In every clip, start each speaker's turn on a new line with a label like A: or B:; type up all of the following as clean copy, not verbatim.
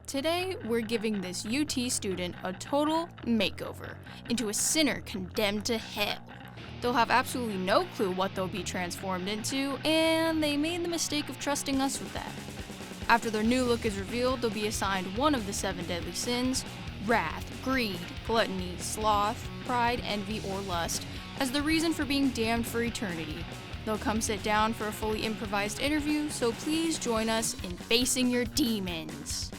A: Today, we're giving this UT student a total makeover into a sinner condemned to hell. They'll have absolutely no clue what they'll be transformed into, and they made the mistake of trusting us with that. After their new look is revealed, they'll be assigned one of the 7 deadly sins, wrath, greed, gluttony, sloth, pride, envy, or lust, as the reason for being damned for eternity. They'll come sit down for a fully improvised interview, so please join us in facing your demons.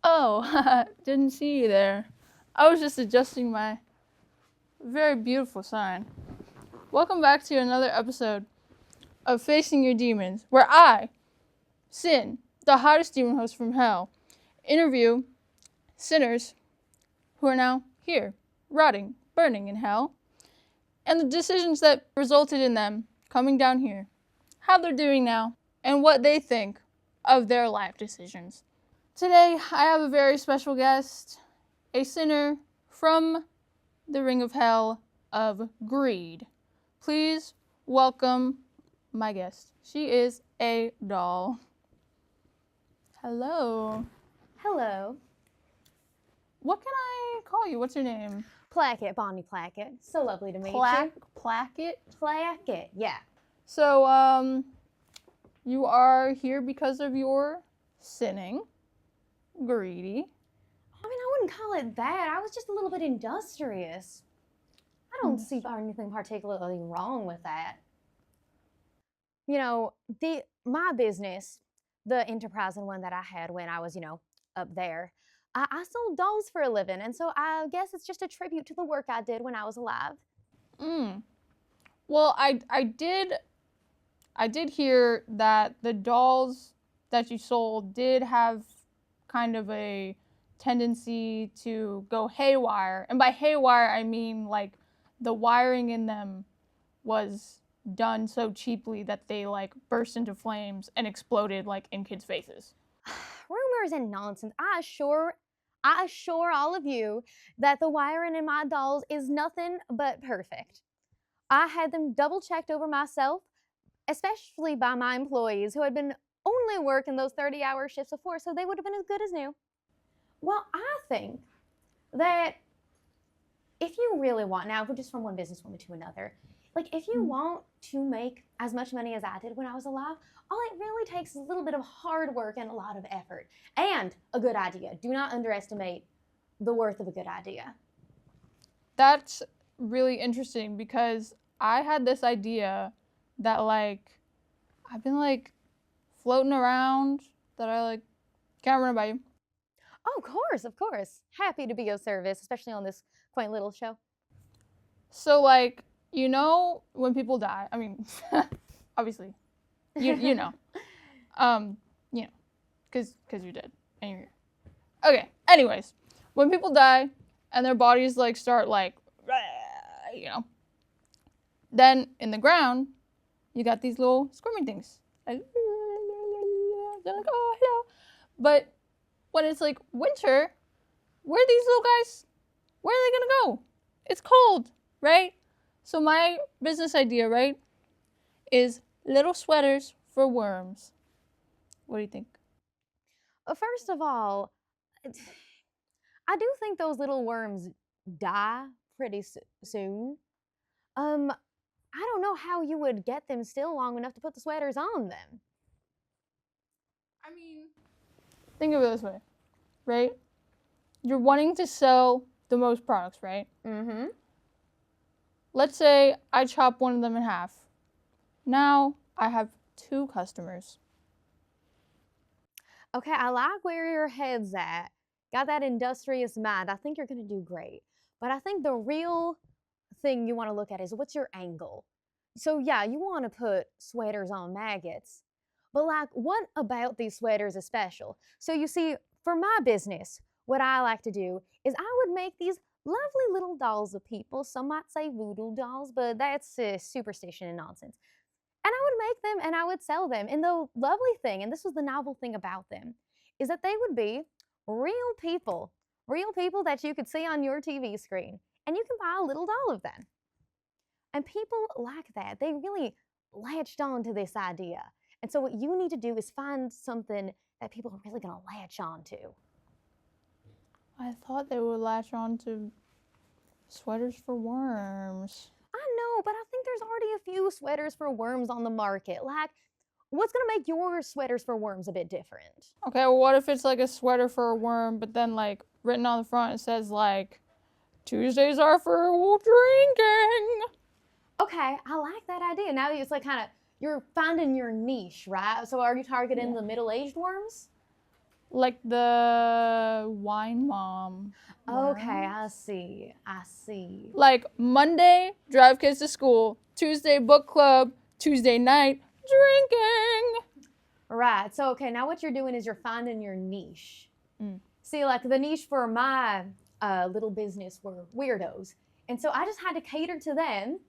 B: Oh, didn't see you there. I was just adjusting my very beautiful sign. Welcome back to another episode of Facing Your Demons, where I, Sin, the hottest demon host from hell, interview sinners who are now here, rotting, burning in hell, and the decisions that resulted in them coming down here, how they're doing now, and what they think of their life decisions. Today, I have a very special guest, a sinner from the ring of hell of greed. Please welcome my guest. She is a doll. Hello.
C: Hello.
B: What can I call you? What's your name?
C: Plackett, Bonnie Plackett. So lovely to meet you.
B: Plackett?
C: Plackett, yeah.
B: So, you are here because of your sinning. Greedy.
C: I mean, I wouldn't call it that. I was just a little bit industrious. I don't see anything particularly wrong with that. You know, my business, the enterprising one that I had when I was, up there, I sold dolls for a living, and so I guess it's just a tribute to the work I did when I was alive.
B: Well, I did hear that the dolls that you sold did have kind of a tendency to go haywire. And by haywire, I mean like the wiring in them was done so cheaply that they like burst into flames and exploded like in kids' faces.
C: Rumors and nonsense. I assure all of you that the wiring in my dolls is nothing but perfect. I had them double checked over myself, especially by my employees who had been only working those 30-hour shifts before, so they would have been as good as new. Well, I think that if you really want, now we're just from one businesswoman to another, like if you want to make as much money as I did when I was alive, all it really takes is a little bit of hard work and a lot of effort and a good idea. Do not underestimate the worth of a good idea.
B: That's really interesting because I had this idea that like I've been like floating around that I like can't run it by you.
C: Oh, of course. Happy to be of service, especially on this quaint little show.
B: So like, when people die, I mean, obviously, you know, because you're dead and you're here. Okay, anyways, when people die and their bodies like start like, then in the ground, you got these little squirming things. Like, they're like, oh, hello. But when it's like winter, where are these little guys? Where are they gonna go? It's cold, right? So my business idea, right, is little sweaters for worms. What do you think?
C: First of all, I do think those little worms die pretty soon. I don't know how you would get them still long enough to put the sweaters on them.
B: I mean, think of it this way, right? You're wanting to sell the most products, right?
C: Mm-hmm.
B: Let's say I chop one of them in half. Now I have 2 customers.
C: Okay, I like where your head's at. Got that industrious mind. I think you're going to do great. But I think the real thing you want to look at is what's your angle? So yeah, you want to put sweaters on maggots. But like, what about these sweaters is special? So you see, for my business, what I like to do is I would make these lovely little dolls of people. Some might say voodoo dolls, but that's superstition and nonsense. And I would make them and I would sell them. And the lovely thing, and this was the novel thing about them, is that they would be real people that you could see on your TV screen. And you can buy a little doll of them. And people like that. They really latched on to this idea. And so what you need to do is find something that people are really going to latch on to.
B: I thought they would latch on to sweaters for worms.
C: I know, but I think there's already a few sweaters for worms on the market. Like, what's going to make your sweaters for worms a bit different?
B: Okay, well, what if it's like a sweater for a worm, but then like written on the front it says like, Tuesdays are for drinking.
C: Okay, I like that idea. Now it's like kind of, you're finding your niche, right? So are you targeting the middle-aged worms?
B: Like the wine mom.
C: Okay,
B: worms.
C: I see.
B: Like Monday, drive kids to school. Tuesday, book club. Tuesday night, drinking.
C: Right, so okay, now what you're doing is you're finding your niche. See, like the niche for my little business were weirdos. And so I just had to cater to them.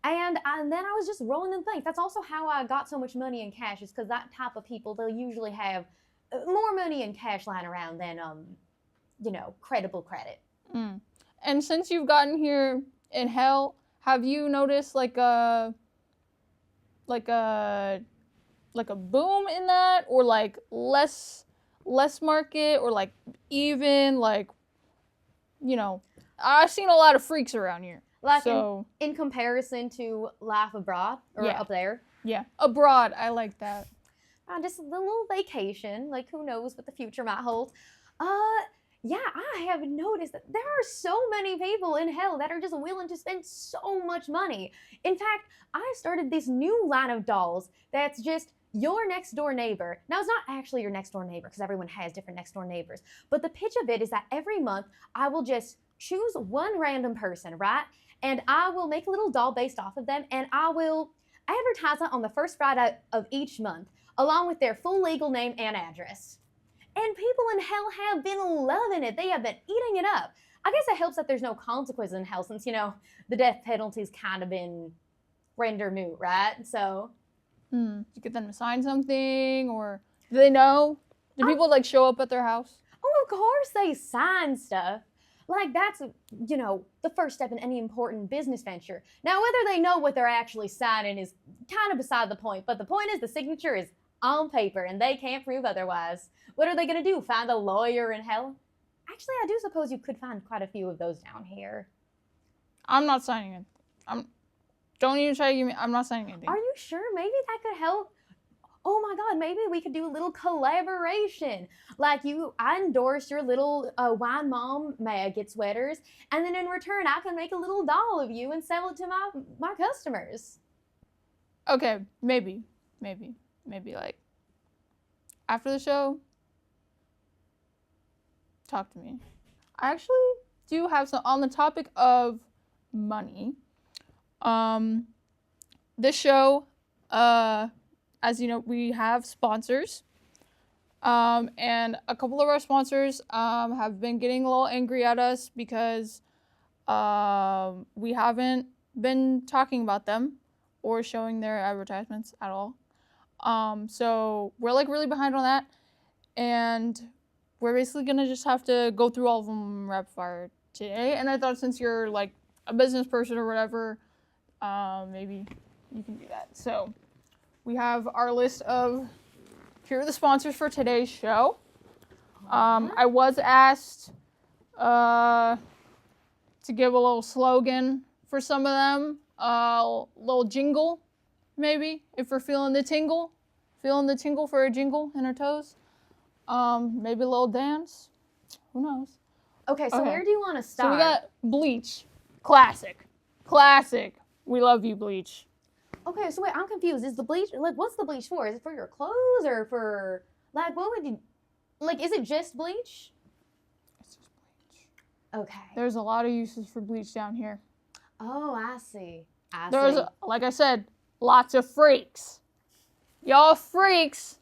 C: And then I was just rolling in things. That's also how I got so much money in cash, is because that type of people, they'll usually have more money in cash lying around than, credible credit.
B: And since you've gotten here in hell, have you noticed like a boom in that, or like less market, or like even like, I've seen a lot of freaks around here.
C: Like
B: so,
C: in comparison to life abroad or up there?
B: Yeah, abroad, I like that.
C: Just a little vacation, like who knows what the future might hold. Yeah, I have noticed that there are so many people in hell that are just willing to spend so much money. In fact, I started this new line of dolls that's just your next door neighbor. Now, it's not actually your next door neighbor because everyone has different next door neighbors. But the pitch of it is that every month I will just choose one random person, right? And I will make a little doll based off of them, and I will advertise it on the first Friday of each month, along with their full legal name and address. And people in hell have been loving it. They have been eating it up. I guess it helps that there's no consequences in hell since, the death penalty's kind of been rendered moot, right? So.
B: You get them to sign something, or do they know? Do people like show up at their house?
C: Oh, of course they sign stuff. Like that's, the first step in any important business venture. Now, whether they know what they're actually signing is kind of beside the point, but the point is the signature is on paper and they can't prove otherwise. What are they going to do? Find a lawyer in hell? Actually, I do suppose you could find quite a few of those down here.
B: I'm not signing it. Don't even try to give me, I'm not signing anything.
C: Are you sure? Maybe that could help. Oh my God, maybe we could do a little collaboration. Like I endorse your little wine mom maggot sweaters, and then in return, I can make a little doll of you and sell it to my customers.
B: Okay, maybe like after the show, talk to me. I actually do have some on the topic of money. This show, as you know, we have sponsors, and a couple of our sponsors have been getting a little angry at us because we haven't been talking about them or showing their advertisements at all. So we're like really behind on that, and we're basically gonna just have to go through all of them rapid fire today. And I thought since you're like a business person or whatever, maybe you can do that. So we have our list of, here are the sponsors for today's show. I was asked to give a little slogan for some of them, a little jingle, maybe, if we're feeling the tingle for a jingle in our toes. Maybe a little dance, who knows?
C: Okay, so where do you want to start?
B: So we got Bleach, classic, we love you, Bleach.
C: Okay, so wait, I'm confused. Is the bleach, like, what's the bleach for? Is it for your clothes or for, like, what would you, like, is it just bleach?
B: It's just bleach.
C: Okay.
B: There's a lot of uses for bleach down here.
C: Oh, I see.
B: There's, like I said, lots of freaks. Y'all freaks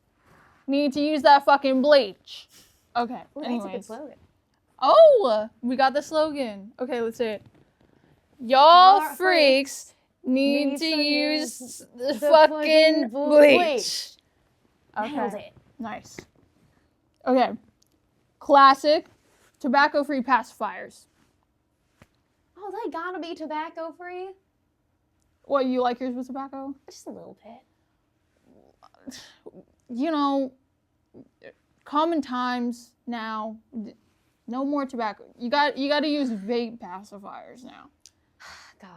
B: need to use that fucking bleach. Okay,
C: Ooh,
B: anyways.
C: that's a good slogan.
B: Oh, we got the slogan. Okay, let's say it. Y'all freaks need to use the fucking bleach.
C: Okay. Nailed it.
B: Nice. Okay. Classic tobacco-free pacifiers.
C: Oh, they gotta be tobacco-free?
B: What, you like yours with tobacco?
C: Just a little bit.
B: You know, common times now. No more tobacco. You got to use vape pacifiers now.
C: God.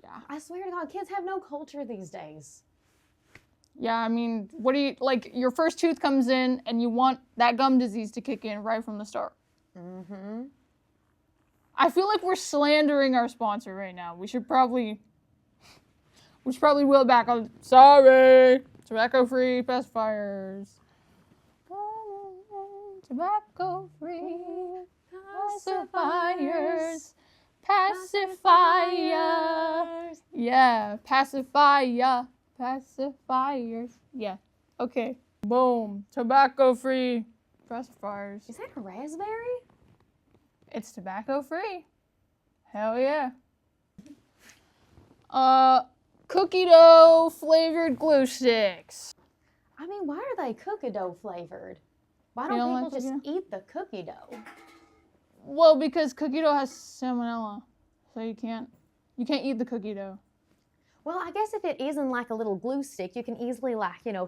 B: Yeah.
C: I swear to God, kids have no culture these days.
B: Yeah, I mean, what do you, like, your first tooth comes in and you want that gum disease to kick in right from the start.
C: Mm-hmm.
B: I feel like we're slandering our sponsor right now. We should probably wheel it back on. Sorry, tobacco-free pacifiers. Tobacco-free pacifiers. Pacifiers. Yeah, pacifier. Pacifiers. Yeah. Okay. Boom. Tobacco-free pacifiers.
C: Is that a raspberry?
B: It's tobacco-free. Hell yeah. Cookie dough flavored glue sticks.
C: I mean, why are they cookie dough flavored? Why
B: You
C: don't
B: don't
C: people
B: like
C: just
B: cookie
C: eat the cookie dough?
B: Well, because cookie dough has salmonella, so you can't eat the cookie dough.
C: Well, I guess if it isn't like a little glue stick, you can easily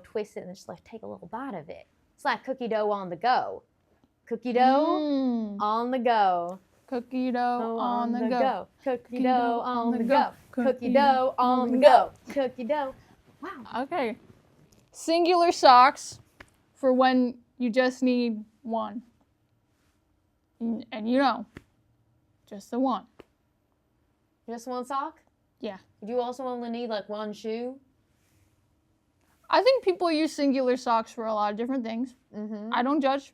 C: twist it and just take a little bite of it. It's like cookie dough on the go. Cookie dough on the go.
B: Cookie dough on the go.
C: Cookie dough on the go. Cookie dough on the go. Cookie dough. Wow.
B: Okay. Singular socks for when you just need one. And just the one.
C: Just one sock?
B: Yeah.
C: Would you also only need one shoe?
B: I think people use singular socks for a lot of different things.
C: Mm-hmm.
B: I don't judge.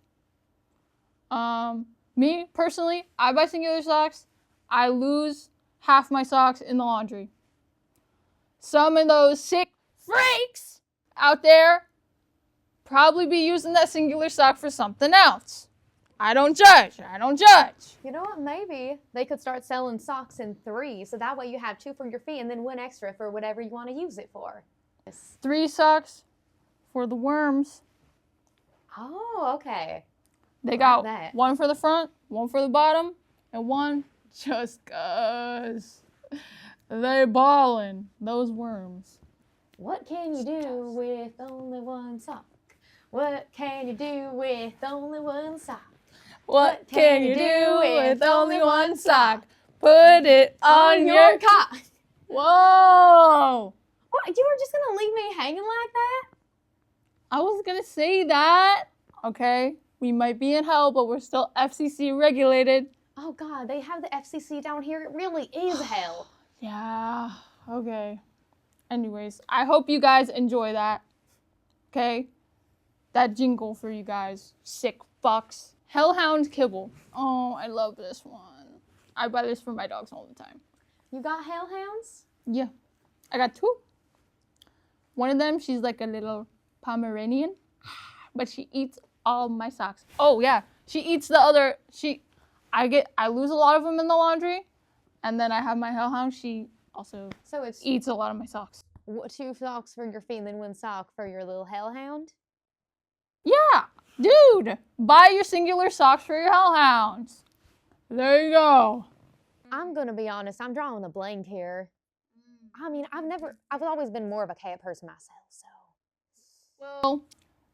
B: Me, personally, I buy singular socks. I lose half my socks in the laundry. Some of those sick freaks out there probably be using that singular sock for something else. I don't judge.
C: You know what? Maybe they could start selling socks in 3, so that way you have 2 for your feet and then 1 extra for whatever you want to use it for.
B: 3 socks for the worms.
C: Oh, okay.
B: They got
C: that.
B: 1 for the front, 1 for the bottom, and 1 just 'cause they ballin', those worms.
C: What can you do with only 1 sock? What can you do with only 1 sock?
B: What can you do with only 1 sock? Put it on your
C: cock.
B: Whoa!
C: What? You were just gonna leave me hanging like that?
B: I was gonna say that. Okay, we might be in hell, but we're still FCC regulated.
C: Oh God, they have the FCC down here. It really is hell.
B: Yeah, okay. Anyways, I hope you guys enjoy that. Okay? That jingle for you guys. Sick fucks. Hellhound Kibble. Oh, I love this one. I buy this for my dogs all the time.
C: You got hellhounds?
B: Yeah. I got 2. One of them, she's like a little Pomeranian, but she eats all my socks. Oh, yeah. She eats the other. I lose a lot of them in the laundry, and then I have my hellhound. She also eats a lot of my socks.
C: 2 socks for your feet and then 1 sock for your little hellhound?
B: Yeah, dude, buy your singular socks for your hellhounds. There you go.
C: I'm gonna be honest, I'm drawing a blank here. I mean, I've always been more of a cat person myself, so.
B: Well,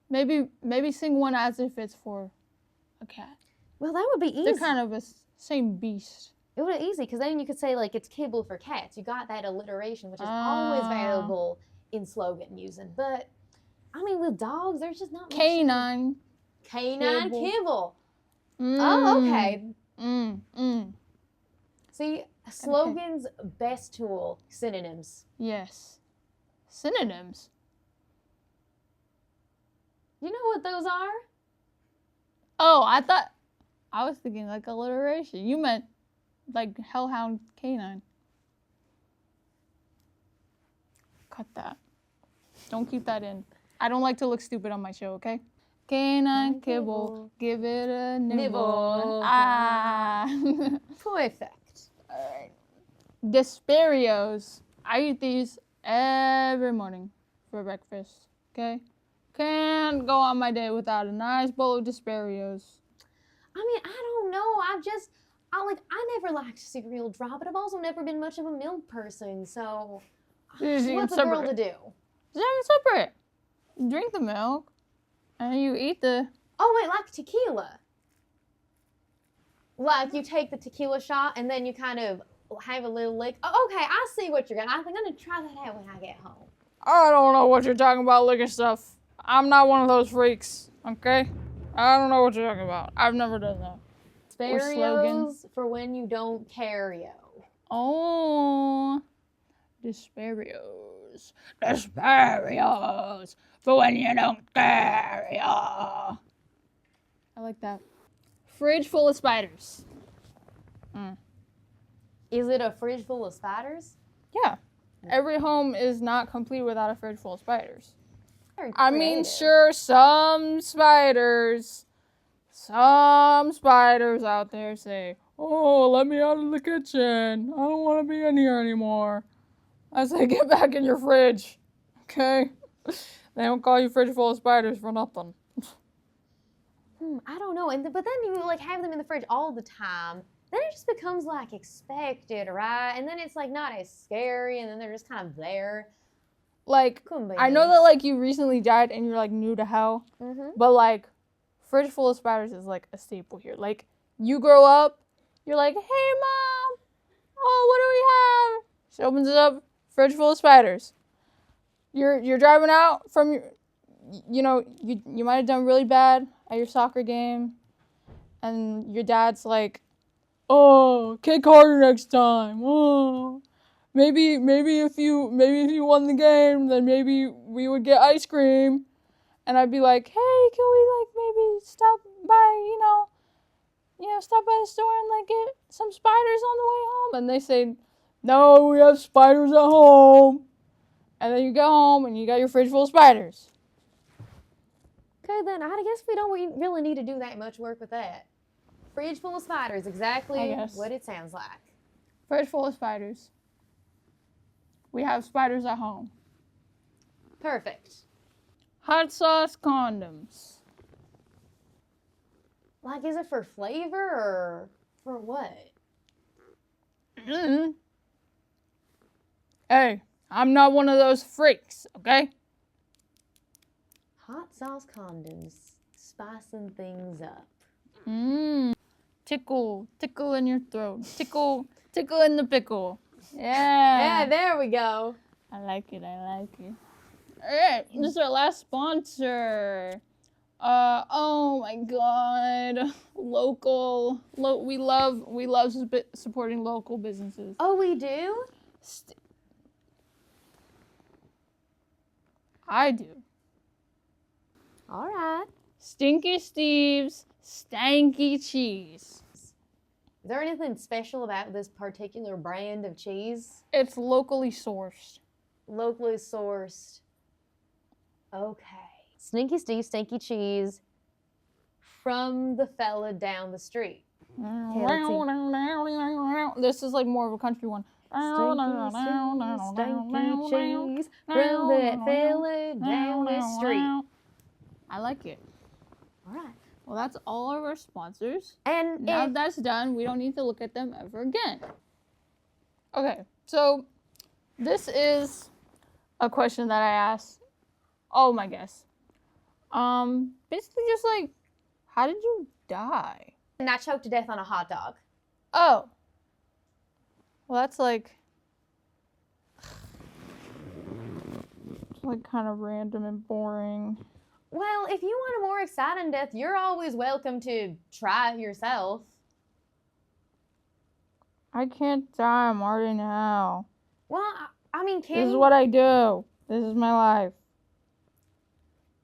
B: maybe sing one as if it's for a cat.
C: Well, that would be easy.
B: They're kind of the same beast.
C: It would be easy, because then you could say, it's kibble for cats. You got that alliteration, which is always valuable in slogan using. But, I mean, with dogs, there's just not much.
B: Canine.
C: Canine kibble.
B: Mm.
C: Oh, okay. See, slogans, best tool, synonyms.
B: Yes. Synonyms.
C: You know what those are?
B: Oh, I was thinking alliteration. You meant hellhound canine. Cut that. Don't keep that in. I don't like to look stupid on my show, okay? Canine kibble, give it a nibble. Ah.
C: Perfect.
B: All right. Desperios. I eat these every morning for breakfast, okay? Can't go on my day without a nice bowl of Desperios.
C: I mean, I don't know. I never liked cereal dry, but I've also never been much of a milk person, so
B: Just eat
C: What's a
B: them
C: girl to
B: separate.
C: do?
B: Just have them separate. You drink the milk, and you eat the...
C: Oh, wait, like tequila. Like you take the tequila shot and then you kind of have a little lick. Oh, okay, I see what you're going to. I'm going to try that out when I get home.
B: I don't know what you're talking about, liquor stuff. I'm not one of those freaks, okay? I don't know what you're talking about. I've never done that. Or slogan.
C: Sparios for when you don't carry.
B: Oh, Desperios. Desperios for when you don't carry. I like that. Fridge full of spiders.
C: Is it a fridge full of spiders?
B: Yeah. Every home is not complete without a fridge full of spiders.
C: Very
B: I mean,
C: creative.
B: sure, some spiders out there say, oh, let me out of the kitchen. I don't want to be in here anymore. I say, get back in your fridge. Okay? They don't call you fridge full of spiders for nothing.
C: I don't know. But then you like have them in the fridge all the time. Then it just becomes like expected, right? And then it's like not as scary, and then they're just kind of there.
B: Like,
C: Couldn't be
B: I know
C: me.
B: that, like, you recently died and you're, like, new to hell.
C: Mhm.
B: But, like, fridge full of spiders is, like, a staple here. Like, you grow up, you're like, hey, Mom, oh, what do we have? She opens it up, fridge full of spiders. You're driving out from your, you know, you might have done really bad at your soccer game. And your dad's like, oh, kick harder next time. Oh. Maybe if you won the game, then maybe we would get ice cream. And I'd be like, hey, can we like maybe stop by, stop by the store and like get some spiders on the way home? And they say, no, we have spiders at home. And then you go home and you got your fridge full of spiders.
C: Okay, then I guess we don't really need to do that much work with that. Fridge full of spiders, exactly
B: I guess.
C: what it sounds like.
B: Fridge full of spiders. We have spiders at home.
C: Perfect.
B: Hot sauce condoms.
C: Like, is it for flavor or for what?
B: Mm-hmm. Hey, I'm not one of those freaks, okay?
C: Hot sauce condoms, spicing things up.
B: Tickle in your throat. Tickle in the pickle.
C: Yeah,
B: Yeah.
C: there we go.
B: I like it. All right, this is our last sponsor. Oh my God, we love supporting local businesses.
C: Oh, we do?
B: I do.
C: All right.
B: Stinky Steve's Stanky Cheese.
C: Is there anything special about this particular brand of cheese?
B: It's locally sourced.
C: Locally sourced. Okay. Stinky Steve Stinky Cheese from the fella down the street.
B: This is like more of a country one.
C: Stinky cheese from the fella down the street.
B: I like it.
C: All right.
B: Well, that's all of our sponsors.
C: And
B: Now that's done, we don't need to look at them ever again. Okay, so this is a question that I asked all my guests. Basically just like, how did you die?
C: and I choked to death on a hot dog.
B: Oh. Well, that's like kind of random and boring.
C: Well, if you want a more exciting death, you're always welcome to try it yourself.
B: I can't die, I'm already in hell.
C: Well, I mean,
B: This is what I do. This is my life.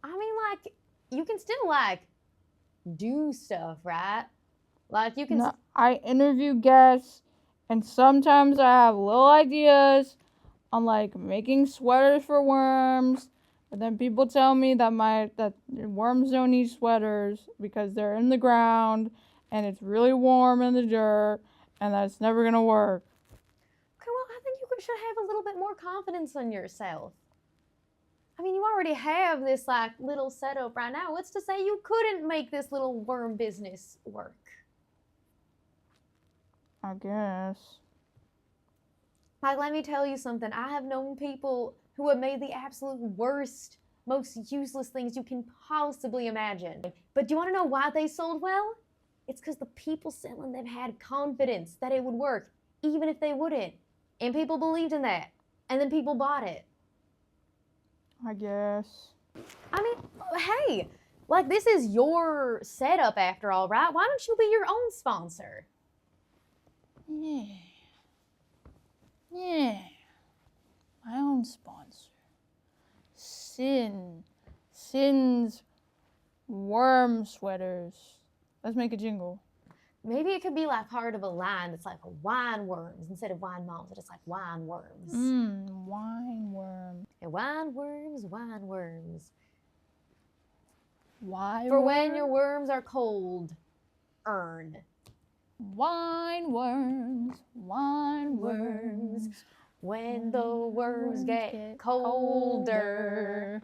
C: I mean, like, you can still, like, do stuff, right? Like, you can...
B: No, I interview guests, and sometimes I have little ideas on, like, making sweaters for worms. But then people tell me that worms don't need sweaters because they're in the ground, and it's really warm in the dirt, and that's never going to work.
C: Okay, well, I think you should have a little bit more confidence in yourself. I mean, you already have this, like, little setup right now. What's to say you couldn't make this little worm business work?
B: I guess.
C: Like, let me tell you something. I have known people who have made the absolute worst, most useless things you can possibly imagine. But do you want to know why they sold well? It's because the people selling them had confidence that it would work, even if they wouldn't. And people believed in that. And then people bought it.
B: I guess.
C: I mean, hey, like, this is your setup after all, right? Why don't you be your own sponsor?
B: Yeah. Yeah. My own sponsor. Sin's worm sweaters. Let's make a jingle.
C: Maybe it could be like part of a line that's like wine worms instead of wine moms. It's like wine worms.
B: Wine worm.
C: And wine worms, wine worms.
B: Why?
C: For when your worms are cold, earn.
B: Wine worms, wine worms.
C: When the worms get colder.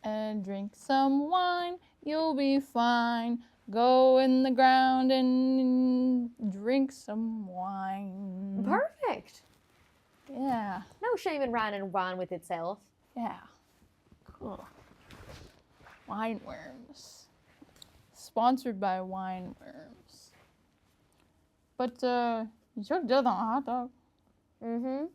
B: And drink some wine, you'll be fine. Go in the ground and drink some wine.
C: Perfect.
B: Yeah.
C: No shame in rhyming wine with itself.
B: Yeah. Cool. Wine worms. Sponsored by wine worms. But you took death on a hot dog.
C: Mm-hmm.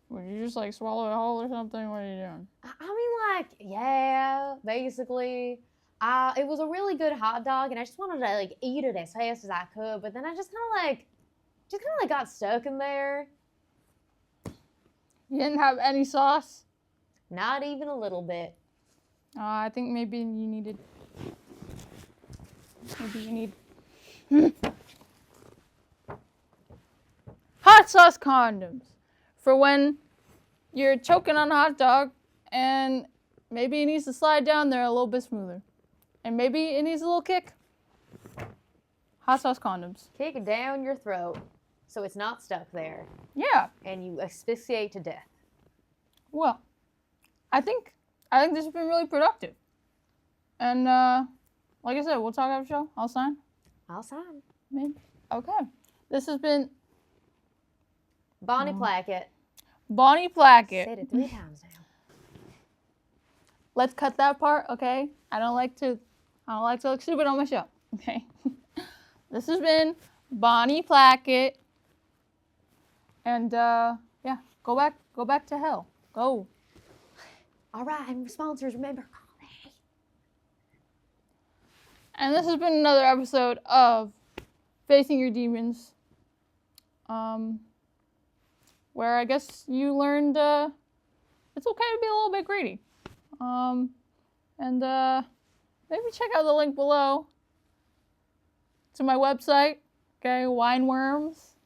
B: Would you just like swallow it whole or something? What are you doing?
C: I mean, like, yeah, basically. It was a really good hot dog, and I just wanted to like eat it as fast as I could. But then I just kind of like got stuck in there.
B: You didn't have any sauce?
C: Not even a little bit.
B: I think maybe you needed. Maybe you need. Hot sauce condoms for when you're choking on a hot dog and maybe it needs to slide down there a little bit smoother. And maybe it needs a little kick. Hot sauce condoms.
C: Kick it down your throat so it's not stuck there.
B: Yeah.
C: And you asphyxiate to death.
B: Well, I think this has been really productive. And like I said, we'll talk after the show. I'll sign.
C: I'll sign.
B: Maybe. Okay. This has been
C: Bonnie Plackett.
B: Bonnie Plackett.
C: Said it 3 times now.
B: Let's cut that part, okay? I don't like to look stupid on my show, okay? This has been Bonnie Plackett. And yeah, go back to hell. Go.
C: All right, and sponsors, remember, call me.
B: And this has been another episode of Facing Your Demons. Where I guess you learned it's okay to be a little bit greedy. And maybe check out the link below to my website. Okay, Wine Worms.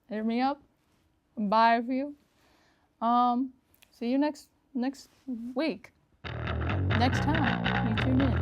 B: Hit me up. Buy a few. See you next week. Next time you tune in.